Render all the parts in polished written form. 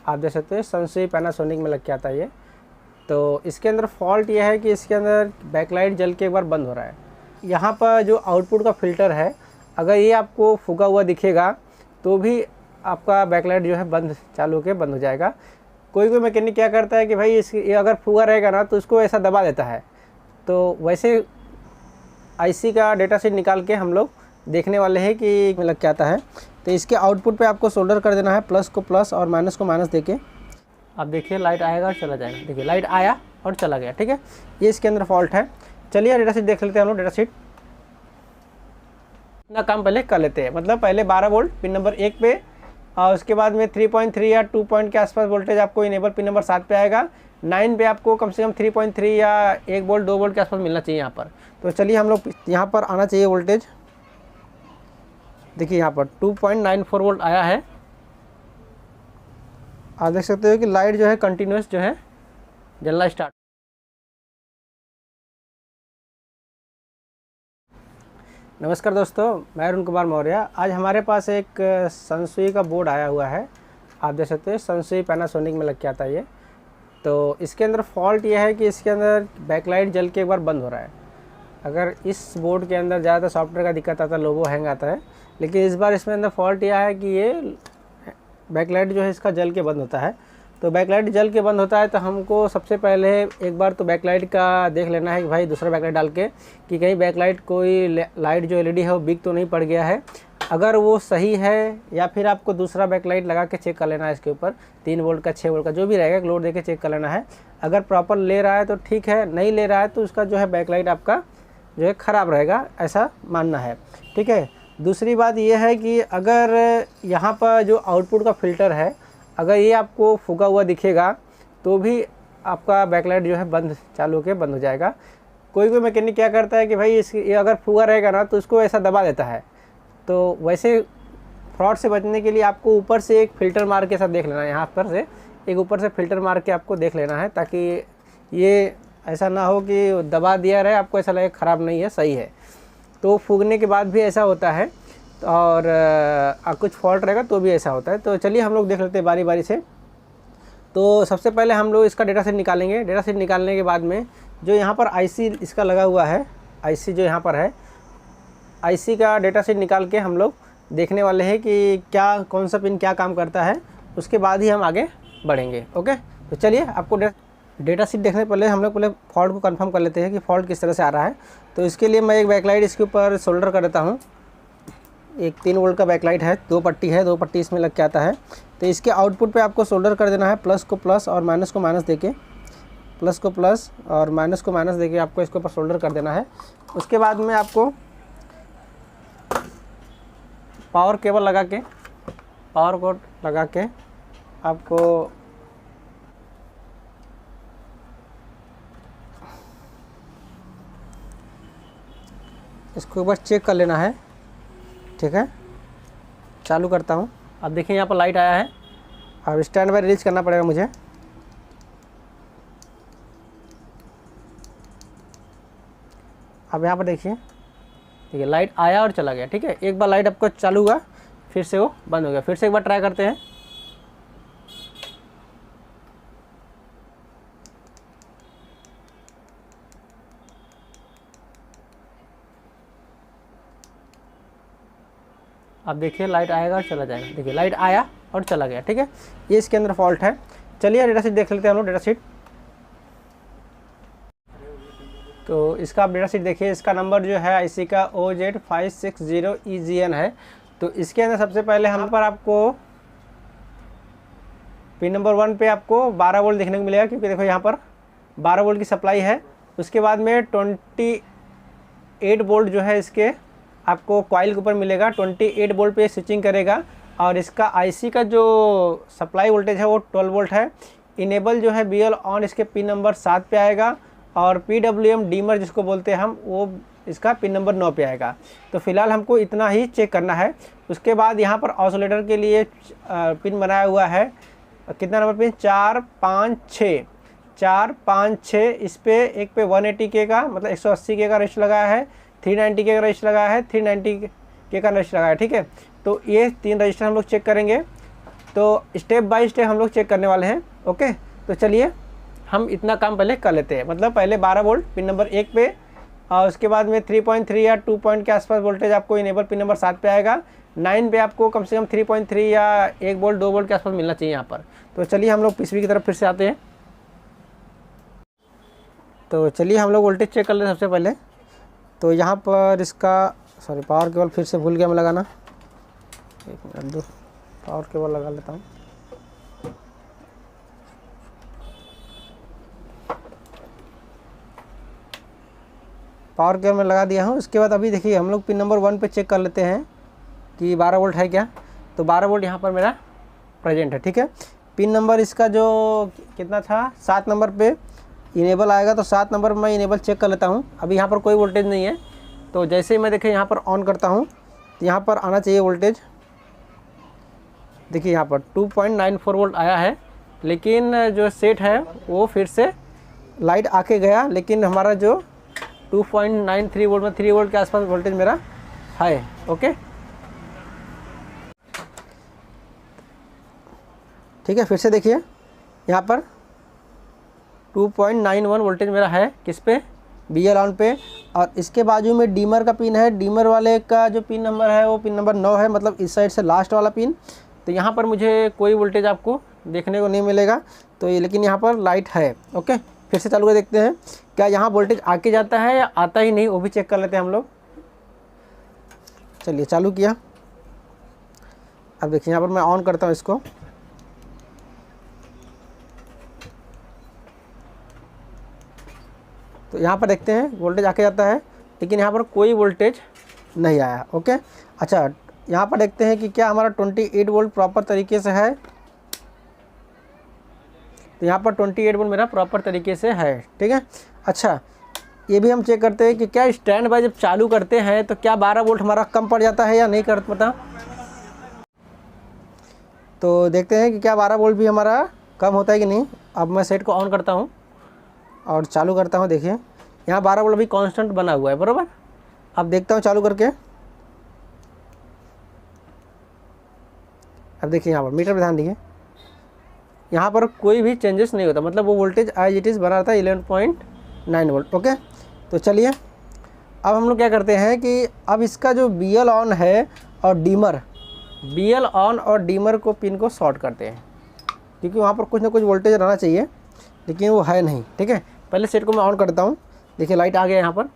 आप देख सकते हैं सनसुई पैनासोनिक में लग के आता है ये। तो इसके अंदर फॉल्ट ये है कि इसके अंदर बैकलाइट जल के एक बार बंद हो रहा है। यहाँ पर जो आउटपुट का फ़िल्टर है, अगर ये आपको फूका हुआ दिखेगा तो भी आपका बैकलाइट जो है चालू होकर बंद हो जाएगा। कोई मैकेनिक क्या करता है कि भाई ये अगर फूका रहेगा ना तो इसको ऐसा दबा देता है। तो वैसे आईसी का डेटा शीट निकाल के हम लोग देखने वाले हैं कि लग क्या आता है। तो इसके आउटपुट पे आपको सोल्डर कर देना है, प्लस को प्लस और माइनस को माइनस देके। आप देखिए लाइट आएगा और चला जाएगा। देखिए लाइट आया और चला गया, ठीक है। ये इसके अंदर फॉल्ट है। चलिए डेटा शीट देख लेते हैं हम लोग। डेटा शीट इतना काम पहले कर लेते हैं, मतलब पहले 12 वोल्ट पिन नंबर 1 पे और उसके बाद में 3.3 या 2 पॉइंट के आसपास वोल्टेज आपको इनेबल पिन नंबर 7 पे आएगा। 9 पे आपको कम से कम 3.3 या 1 वोल्ट 2 वोल्ट के आसपास मिलना चाहिए यहाँ पर। तो चलिए हम लोग यहाँ पर आना चाहिए वोल्टेज। देखिए यहाँ पर 2.94 वोल्ट आया है। आप देख सकते हो कि लाइट जो है कंटिन्यूस जो है जलना स्टार्ट। नमस्कार दोस्तों, मैं अरुण कुमार मौर्य। आज हमारे पास एक सनसुई का बोर्ड आया हुआ है। आप देख सकते हैं सनसुई पैनासोनिक में लग के आता है ये। तो इसके अंदर फॉल्ट ये है कि इसके अंदर बैकलाइट जल के एक बार बंद हो रहा है। अगर इस बोर्ड के अंदर ज़्यादातर सॉफ्टवेयर का दिक्कत आता है, लोगो हैंग आता है, लेकिन इस बार इसमें अंदर फॉल्ट यह है कि ये बैकलाइट जो है इसका जल के बंद होता है। तो बैकलाइट जल के बंद होता है तो हमको सबसे पहले एक बार तो बैकलाइट का देख लेना है कि भाई दूसरा बैकलाइट डाल के कि कहीं बैकलाइट कोई लाइट जो एलईडी है वो बिक तो नहीं पड़ गया है। अगर वो सही है या फिर आपको दूसरा बैकलाइट लगा के चेक कर लेना है। इसके ऊपर 3 वोल्ट का 6 वोल्ट का जो भी रहेगा लोड देके चेक कर लेना है। अगर प्रॉपर ले रहा है तो ठीक है, नहीं ले रहा है तो उसका जो है बैकलाइट आपका जो है ख़राब रहेगा, ऐसा मानना है, ठीक है। दूसरी बात यह है कि अगर यहाँ पर जो आउटपुट का फ़िल्टर है, अगर ये आपको फूका हुआ दिखेगा तो भी आपका बैकलाइट जो है चालू होकर बंद हो जाएगा। कोई मैकेनिक क्या करता है कि भाई ये अगर फूका रहेगा ना तो उसको ऐसा दबा देता है। तो वैसे फ्रॉड से बचने के लिए आपको ऊपर से एक फ़िल्टर मार के साथ देख लेना है। यहाँ पर से एक ऊपर से फ़िल्टर मार के आपको देख लेना है, ताकि ये ऐसा ना हो कि दबा दिया रहे, आपको ऐसा लगे ख़राब नहीं है, सही है। तो फूकने के बाद भी ऐसा होता है और कुछ फॉल्ट रहेगा तो भी ऐसा होता है। तो चलिए हम लोग देख लेते हैं बारी बारी से। तो सबसे पहले हम लोग इसका डेटा सेट निकालेंगे। डेटा सेट निकालने के बाद में जो यहाँ पर आईसी इसका लगा हुआ है, आईसी जो यहाँ पर है, आईसी का डेटा सेट निकाल के हम लोग देखने वाले हैं कि क्या कौन सा पिन क्या काम करता है। उसके बाद ही हम आगे बढ़ेंगे। ओके, तो चलिए आपको डेटा शीट देखने पहले हम लोग पहले फॉल्ट को कंफर्म कर लेते हैं कि फॉल्ट किस तरह से आ रहा है। तो इसके लिए मैं एक बैकलाइट इसके ऊपर सोल्डर कर देता हूँ। एक 3 वोल्ट का बैकलाइट है, 2 पट्टी है, 2 पट्टी इसमें लग के आता है। तो इसके आउटपुट पे आपको सोल्डर कर देना है, प्लस को प्लस और माइनस को माइनस देके, प्लस को प्लस और माइनस को माइनस देके आपको इसके ऊपर सोल्डर कर देना है। उसके बाद में आपको पावर केबल लगा के, पावर कोड लगा के आपको इसको एक बार चेक कर लेना है, ठीक है। चालू करता हूँ। अब देखिए यहाँ पर लाइट आया है। अब स्टैंड बाय रिलीज करना पड़ेगा मुझे। अब यहाँ पर देखिए लाइट आया और चला गया, ठीक है। एक बार लाइट आपको चालू हुआ, फिर से वो बंद हो गया। फिर से एक बार ट्राई करते हैं। अब देखिए लाइट आएगा और चला जाएगा। देखिए लाइट आया और चला गया, ठीक है। ये इसके अंदर फॉल्ट है। चलिए डेटा शीट देख लेते हैं हम लोग। डेटा शीट, तो इसका आप डेटा शीट देखिए। इसका नंबर जो है आईसी का OZ560EGN है। तो इसके अंदर सबसे पहले हम पर आपको पिन नंबर 1 पे आपको 12 वोल्ट देखने को मिलेगा, क्योंकि देखो यहाँ पर 12 वोल्ट की सप्लाई है। उसके बाद में 28 वोल्ट जो है इसके आपको कॉइल के ऊपर मिलेगा। 28 वोल्ट पे स्विचिंग करेगा और इसका आईसी का जो सप्लाई वोल्टेज है वो 12 वोल्ट है। इनेबल जो है BL ऑन इसके पिन नंबर 7 पे आएगा और PWM डीमर जिसको बोलते हैं हम, वो इसका पिन नंबर 9 पे आएगा। तो फिलहाल हमको इतना ही चेक करना है। उसके बाद यहाँ पर ऑसिलेटर के लिए पिन बनाया हुआ है। कितना नंबर पिन? 4 5 6, 4 5 6। इस पे एक पे 180 के का मतलब 180 के का रजिस्टर लगाया है, 390 के का रजिस्टर लगाया है, 390 के का रजिस्टर लगाया है, ठीक है। तो ये 3 रजिस्टर हम लोग चेक करेंगे। तो स्टेप बाय स्टेप हम लोग चेक करने वाले हैं। ओके, तो चलिए हम इतना काम पहले कर लेते हैं। मतलब पहले 12 वोल्ट पिन नंबर 1 पे, और उसके बाद में 3.3 या 2 पॉइंट के आसपास वोल्टेज आपको इनेबल पिन नंबर 7 पे आएगा। 9 पे आपको कम से कम 3.3 या 1 वोल्ट 2 वोल्ट के आसपास मिलना चाहिए यहाँ पर। तो चलिए हम लोग पीसीबी की तरफ फिर से आते हैं। तो चलिए हम लोग वोल्टेज चेक कर लेते हैं सबसे पहले। तो यहाँ पर इसका पावर केबल फिर से भूल गया मैं लगाना, एक मिनट दो, पावर केबल लगा लेता हूँ। पावर केबल में लगा दिया हूँ। इसके बाद अभी देखिए हम लोग पिन नंबर 1 पे चेक कर लेते हैं कि 12 वोल्ट है क्या। तो 12 वोल्ट यहाँ पर मेरा प्रेजेंट है, ठीक है। पिन नंबर इसका जो कितना था, 7 नंबर पे इनेबल आएगा, तो 7 नंबर पर मैं इनेबल चेक कर लेता हूँ। अभी यहाँ पर कोई वोल्टेज नहीं है, तो जैसे ही मैं देखिए यहाँ पर ऑन करता हूँ तो यहाँ पर आना चाहिए वोल्टेज। देखिए यहाँ पर 2.94 वोल्ट आया है, लेकिन जो सेट है वो फिर से लाइट आके गया, लेकिन हमारा जो 2.93 वोल्ट में 3 वोल्ट के आसपास वोल्टेज मेरा है। ओके, ठीक है। फिर से देखिए यहाँ पर 2.91 वोल्टेज मेरा है, किस पे, BL ऑन पे। और इसके बाजू में डीमर का पिन है। डीमर वाले का जो पिन नंबर है वो पिन नंबर 9 है, मतलब इस साइड से लास्ट वाला पिन। तो यहाँ पर मुझे कोई वोल्टेज आपको देखने को नहीं मिलेगा, तो ये, लेकिन यहाँ पर लाइट है। ओके, फिर से चालू कर देखते हैं क्या यहाँ वोल्टेज आके जाता है या आता ही नहीं, वो भी चेक कर लेते हैं हम लोग। चलिए चालू किया। अब देखिए यहाँ पर मैं ऑन करता हूँ इसको। तो यहाँ पर देखते हैं वोल्टेज आके जाता है, लेकिन यहाँ पर कोई वोल्टेज नहीं आया। ओके, अच्छा यहाँ पर देखते हैं कि क्या हमारा 28 वोल्ट प्रॉपर तरीके से है। तो यहाँ पर 28 वोल्ट मेरा प्रॉपर तरीके से है, ठीक है। अच्छा, ये भी हम चेक करते हैं कि क्या स्टैंड बाय जब चालू करते हैं तो क्या 12 वोल्ट हमारा कम पड़ जाता है या नहीं कर पता। तो देखते हैं कि क्या 12 वोल्ट भी हमारा कम होता है कि नहीं। अब मैं सेट को ऑन करता हूँ और चालू करता हूँ। देखिए यहाँ 12 वोल्ट अभी कांस्टेंट बना हुआ है, बराबर। अब देखता हूँ चालू करके। अब देखिए यहाँ पर मीटर पे ध्यान दीजिए, यहाँ पर कोई भी चेंजेस नहीं होता, मतलब वो वोल्टेज एज इट इज़ बना रहता है 11.9 वोल्ट। ओके, तो चलिए अब हम लोग क्या करते हैं कि अब इसका जो BL ऑन है और डीमर, BL ऑन और डीमर को पिन को शॉर्ट करते हैं, क्योंकि वहाँ पर कुछ ना कुछ वोल्टेज रहना चाहिए, लेकिन वो है नहीं, ठीक है। पहले सेट को मैं ऑन करता हूँ। देखिए लाइट आ गया यहाँ पर।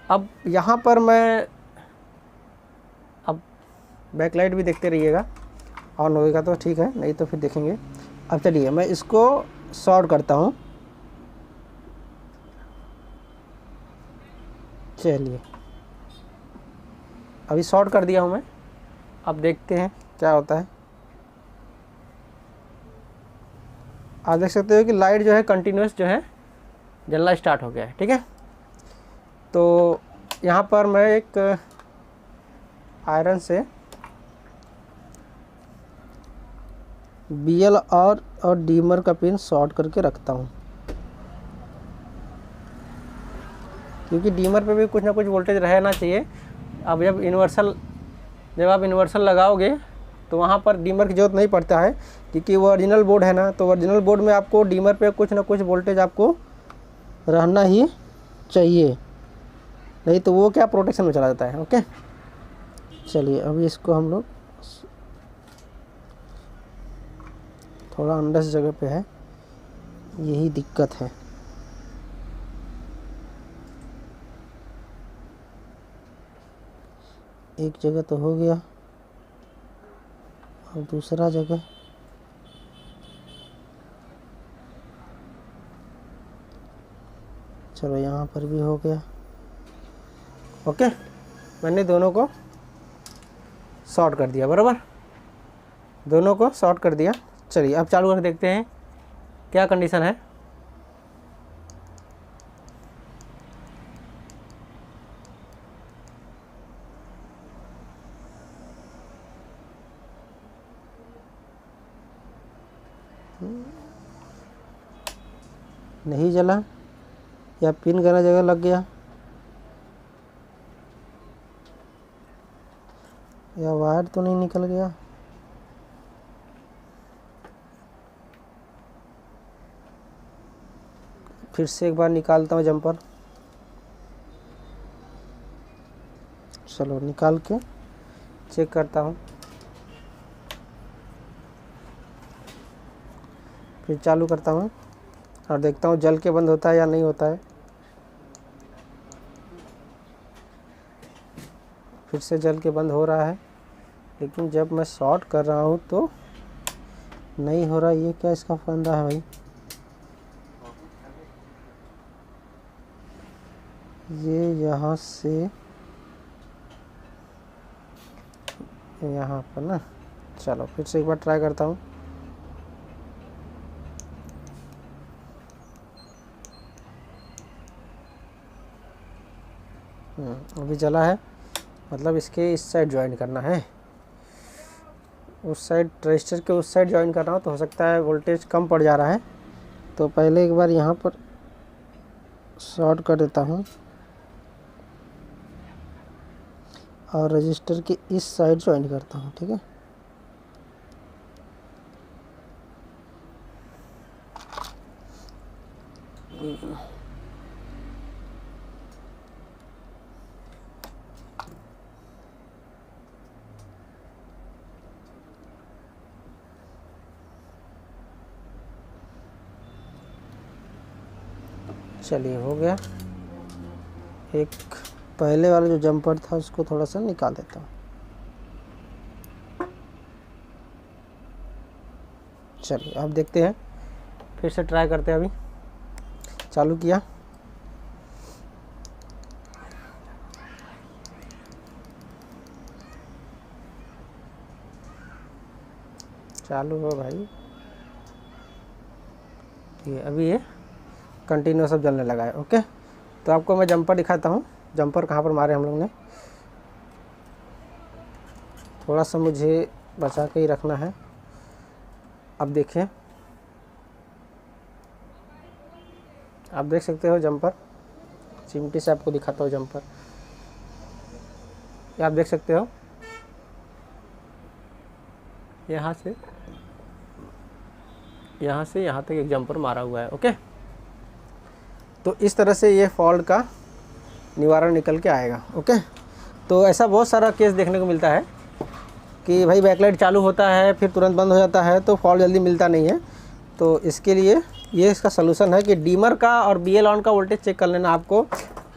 अब यहाँ पर मैं, अब बैकलाइट भी देखते रहिएगा, ऑन होएगा तो ठीक है, नहीं तो फिर देखेंगे। अब चलिए मैं इसको शॉर्ट करता हूँ। चलिए अभी शॉर्ट कर दिया हूँ मैं। अब देखते हैं क्या होता है। आप देख सकते हो कि लाइट जो है कंटिन्यूस जो है जलना स्टार्ट हो गया है, ठीक है। तो यहाँ पर मैं एक आयरन से BL और डीमर का पिन शॉर्ट करके रखता हूँ, क्योंकि डीमर पे भी कुछ ना कुछ वोल्टेज रहना चाहिए। अब जब आप इन्वर्सल लगाओगे तो वहाँ पर डीमर की ज़रूरत नहीं पड़ता है, क्योंकि वो ओरिजिनल बोर्ड है ना। तो ओरिजिनल बोर्ड में आपको डीमर पे कुछ ना कुछ वोल्टेज आपको रहना ही चाहिए, नहीं तो वो क्या प्रोटेक्शन में चला जाता है। ओके, चलिए अभी इसको हम लोग थोड़ा अंदर से जगह पे है, यही दिक्कत है। एक जगह तो हो गया, और दूसरा जगह चलो यहाँ पर भी हो गया। ओके, मैंने दोनों को शॉर्ट कर दिया, बराबर, दोनों को शॉर्ट कर दिया। चलिए अब चालू करके देखते हैं क्या कंडीशन है। नहीं जला या पिन गलत जगह लग गया या वायर तो नहीं निकल गया। फिर से एक बार निकालता हूँ जंपर। चलो निकाल के चेक करता हूँ, फिर चालू करता हूँ और देखता हूँ जल के बंद होता है या नहीं होता है। फिर से जल के बंद हो रहा है, लेकिन जब मैं शॉर्ट कर रहा हूँ तो नहीं हो रहा। ये क्या इसका फंदा है भाई? ये यहाँ से यहाँ पर ना। चलो फिर से एक बार ट्राई करता हूँ। अभी जला है, मतलब इसके इस साइड ज्वाइन करना है। उस साइड रजिस्टर के उस साइड ज्वाइन कर रहा हूँ तो हो सकता है वोल्टेज कम पड़ जा रहा है। तो पहले एक बार यहाँ पर शॉर्ट कर देता हूँ और रजिस्टर के इस साइड ज्वाइन करता हूँ। ठीक है, चलिए हो गया। एक पहले वाला जो जंपर था उसको थोड़ा सा निकाल देता हूँ। चलिए अब देखते हैं, फिर से ट्राई करते हैं। अभी चालू किया, चालू हो भाई। ये अभी ये कंटिन्यूस अब जलने लगा है। ओके, तो आपको मैं जंपर दिखाता हूँ। जंपर कहाँ पर मारे हम लोग ने, थोड़ा सा मुझे बचा के ही रखना है। अब देखिए, आप देख सकते हो जंपर, चिमटी से आपको दिखाता हूँ जंपर। ये आप देख सकते हो, यहाँ से यहाँ तक एक जंपर मारा हुआ है। ओके, तो इस तरह से ये फॉल्ट का निवारण निकल के आएगा। ओके, तो ऐसा बहुत सारा केस देखने को मिलता है कि भाई बैकलाइट चालू होता है फिर तुरंत बंद हो जाता है, तो फॉल्ट जल्दी मिलता नहीं है। तो इसके लिए ये इसका सलूशन है कि डीमर का और BL ऑन का वोल्टेज चेक कर लेना आपको।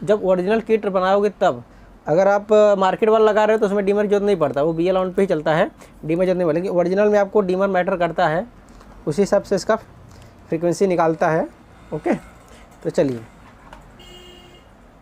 जब ओरिजिनल किट बनाओगे तब, अगर आप मार्केट वाला लगा रहे हो तो उसमें डीमर की जरूरत नहीं पड़ता, वो BL ऑन पे ही चलता है, डीमर जरूरत नहीं पड़ेगी। ओरिजिनल में आपको डीमर मैटर करता है, उसी हिसाब से इसका फ्रीक्वेंसी निकालता है। ओके, तो चलिए